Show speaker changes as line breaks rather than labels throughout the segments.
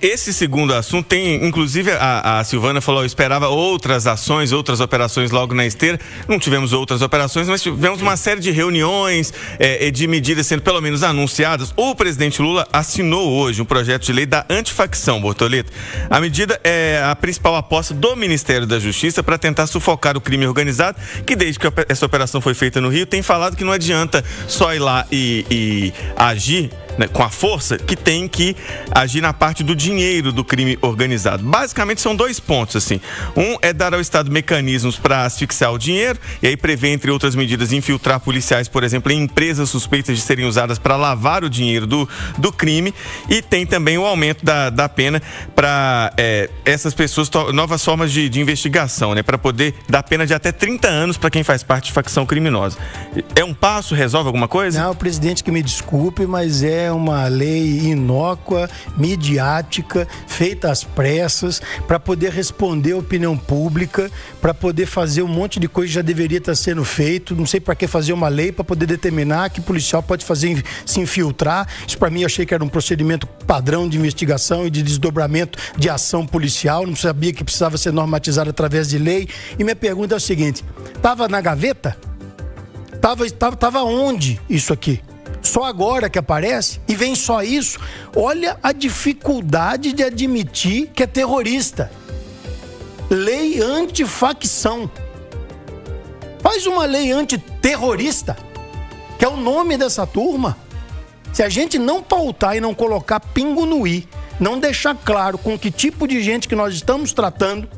esse segundo assunto tem, inclusive a Silvana falou, eu esperava outras ações, outras operações logo na esteira. Não tivemos outras operações, mas tivemos uma série de reuniões, de medidas sendo pelo menos anunciadas. O presidente Lula assinou hoje um projeto de lei da antifacção, Bortoleta. A medida é a principal aposta do Ministério da Justiça para tentar sufocar o crime organizado, que desde que essa operação foi feita no Rio, tem falado que não adianta só ir lá e agir, né, com a força, que tem que agir na parte do dinheiro do crime organizado. Basicamente são 2 pontos, assim. Um é dar ao Estado mecanismos para asfixiar o dinheiro, e aí prevê, entre outras medidas, infiltrar policiais, por exemplo, em empresas suspeitas de serem usadas para lavar o dinheiro do crime, e tem também o aumento da pena para essas pessoas, novas formas de investigação, né, para poder dar pena de até 30 anos para quem faz parte de facção criminosa. É um passo? Resolve alguma coisa?
Não, presidente, que me desculpe, mas é uma lei inócua, midiática, feita às pressas, para poder responder à opinião pública, para poder fazer um monte de coisa que já deveria estar sendo feito. Não sei para que fazer uma lei para poder determinar que policial pode fazer, se infiltrar. Isso para mim eu achei que era um procedimento padrão de investigação e de desdobramento de ação policial. Não sabia que precisava ser normatizado através de lei. E minha pergunta é o seguinte: estava na gaveta? Estava onde isso aqui? Só agora que aparece? E vem só isso? Olha a dificuldade de admitir que é terrorista. Lei antifacção. Faz uma lei antiterrorista, que é o nome dessa turma. Se a gente não pautar e não colocar pingo no i, não deixar claro com que tipo de gente que nós estamos tratando,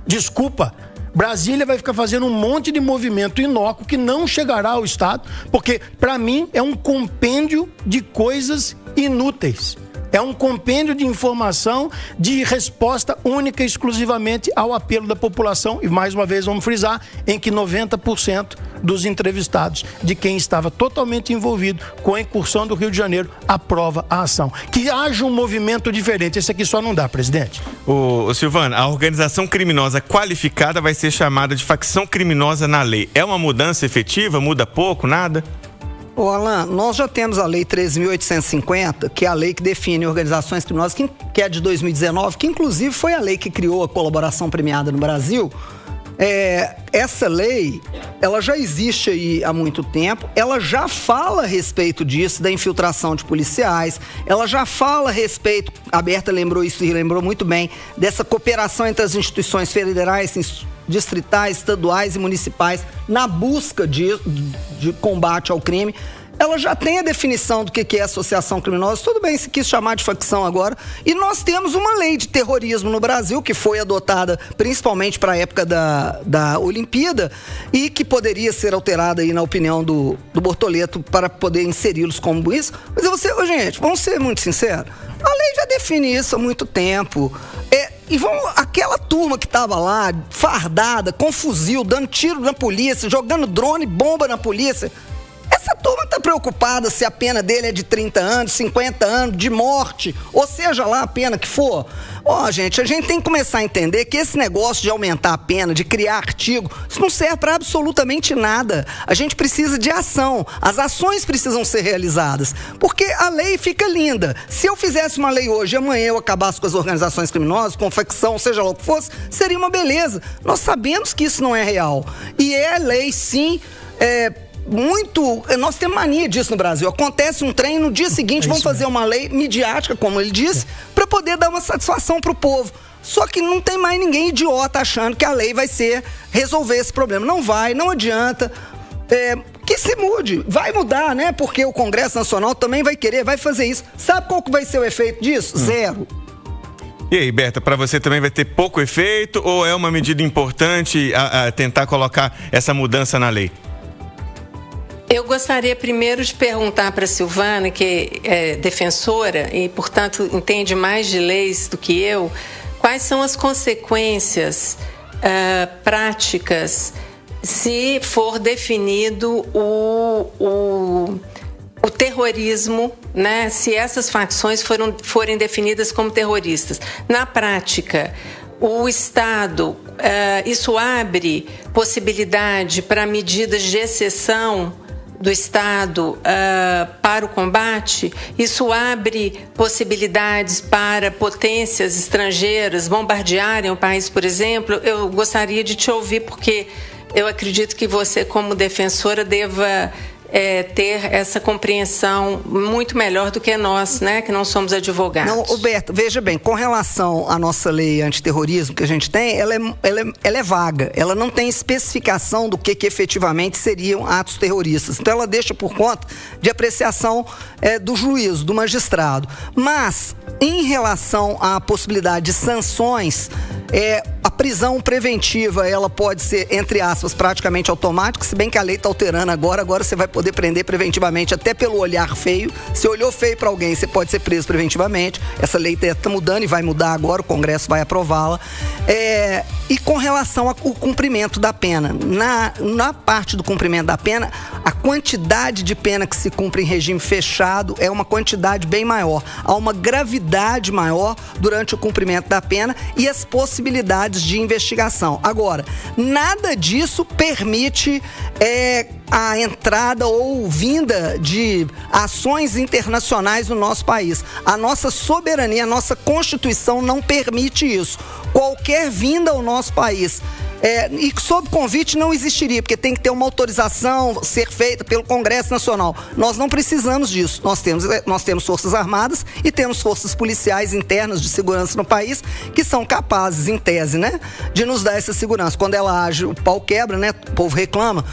desculpa, Brasília vai ficar fazendo um monte de movimento inócuo que não chegará ao Estado, porque, para mim, é um compêndio de coisas inúteis. É um compêndio de informação de resposta única e exclusivamente ao apelo da população. E, mais uma vez, vamos frisar, em que 90% dos entrevistados, de quem estava totalmente envolvido com a incursão do Rio de Janeiro, aprova a ação. Que haja um movimento diferente. Esse aqui só não dá, presidente.
Ô Silvana, a organização criminosa qualificada vai ser chamada de facção criminosa na lei. É uma mudança efetiva? Muda pouco? Nada?
Ô Alan, nós já temos a Lei 13.850, que é a lei que define organizações criminosas, que é de 2019, que inclusive foi a lei que criou a colaboração premiada no Brasil. Essa lei, ela já existe aí há muito tempo, ela já fala a respeito disso, da infiltração de policiais, ela já fala a respeito, a Berta lembrou isso e lembrou muito bem, dessa cooperação entre as instituições federais, distritais, estaduais e municipais na busca de combate ao crime. Ela já tem a definição do que é associação criminosa. Tudo bem, se quis chamar de facção agora. E nós temos uma lei de terrorismo no Brasil, que foi adotada principalmente para a época da Olimpíada e que poderia ser alterada aí, na opinião do Bortoleto, para poder inseri-los como isso. Mas gente, vamos ser muito sinceros, a lei já define isso há muito tempo. E aquela turma que estava lá, fardada, com fuzil, dando tiro na polícia, jogando drone, bomba na polícia, essa turma está preocupada se a pena dele é de 30 anos, 50 anos, de morte, ou seja lá a pena que for. Gente, a gente tem que começar a entender que esse negócio de aumentar a pena, de criar artigo, isso não serve para absolutamente nada. A gente precisa de ação. As ações precisam ser realizadas, porque a lei fica linda. Se eu fizesse uma lei hoje e amanhã eu acabasse com as organizações criminosas, com facção, seja lá o que fosse, seria uma beleza. Nós sabemos que isso não é real. E é lei, sim, nós temos mania disso no Brasil. Acontece um trem, no dia seguinte vamos fazer uma lei midiática, como ele disse, para poder dar uma satisfação para o povo. Só que não tem mais ninguém idiota achando que a lei vai resolver esse problema. Não vai, não adianta. Que se mude, vai mudar, né? Porque o Congresso Nacional também vai querer, vai fazer isso. Sabe qual que vai ser o efeito disso? Zero.
E aí, Berta, para você também vai ter pouco efeito ou é uma medida importante a tentar colocar essa mudança na lei?
Eu gostaria primeiro de perguntar para a Silvana, que é defensora e, portanto, entende mais de leis do que eu, quais são as consequências práticas se for definido o terrorismo, né? Se essas facções forem definidas como terroristas. Na prática, o Estado, isso abre possibilidade para medidas de exceção do Estado para o combate, isso abre possibilidades para potências estrangeiras bombardearem o país, por exemplo? Eu gostaria de te ouvir, porque eu acredito que você, como defensora, deva ter essa compreensão muito melhor do que nós, né, que não somos advogados.
Não, Roberto, veja bem, com relação à nossa lei antiterrorismo que a gente tem, ela é vaga, ela não tem especificação do que efetivamente seriam atos terroristas, então ela deixa por conta de apreciação do juízo, do magistrado. Mas, em relação à possibilidade de sanções, a prisão preventiva, ela pode ser, entre aspas, praticamente automática, se bem que a lei está alterando agora você vai poder prender preventivamente até pelo olhar feio. Se olhou feio para alguém, você pode ser preso preventivamente. Essa lei está mudando e vai mudar agora, o Congresso vai aprová-la. E com relação ao cumprimento da pena, na parte do cumprimento da pena, a quantidade de pena que se cumpre em regime fechado é uma quantidade bem maior. Há uma gravidade maior durante o cumprimento da pena e as possibilidades de investigação. Agora, nada disso permite a entrada ou vinda de ações internacionais no nosso país. A nossa soberania, a nossa Constituição não permite isso. Qualquer vinda ao nosso país e sob convite não existiria, porque tem que ter uma autorização ser feita pelo Congresso Nacional. Nós não precisamos disso. Nós temos forças armadas e temos forças policiais internas de segurança no país que são capazes, em tese, né, de nos dar essa segurança. Quando ela age, o pau quebra, né, o povo reclama.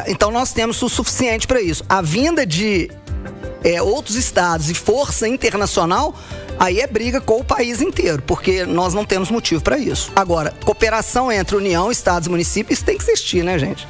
Então nós temos o suficiente para isso. A vinda de outros estados e força internacional, aí é briga com o país inteiro, porque nós não temos motivo para isso. Agora, cooperação entre União, estados e municípios tem que existir, né, gente?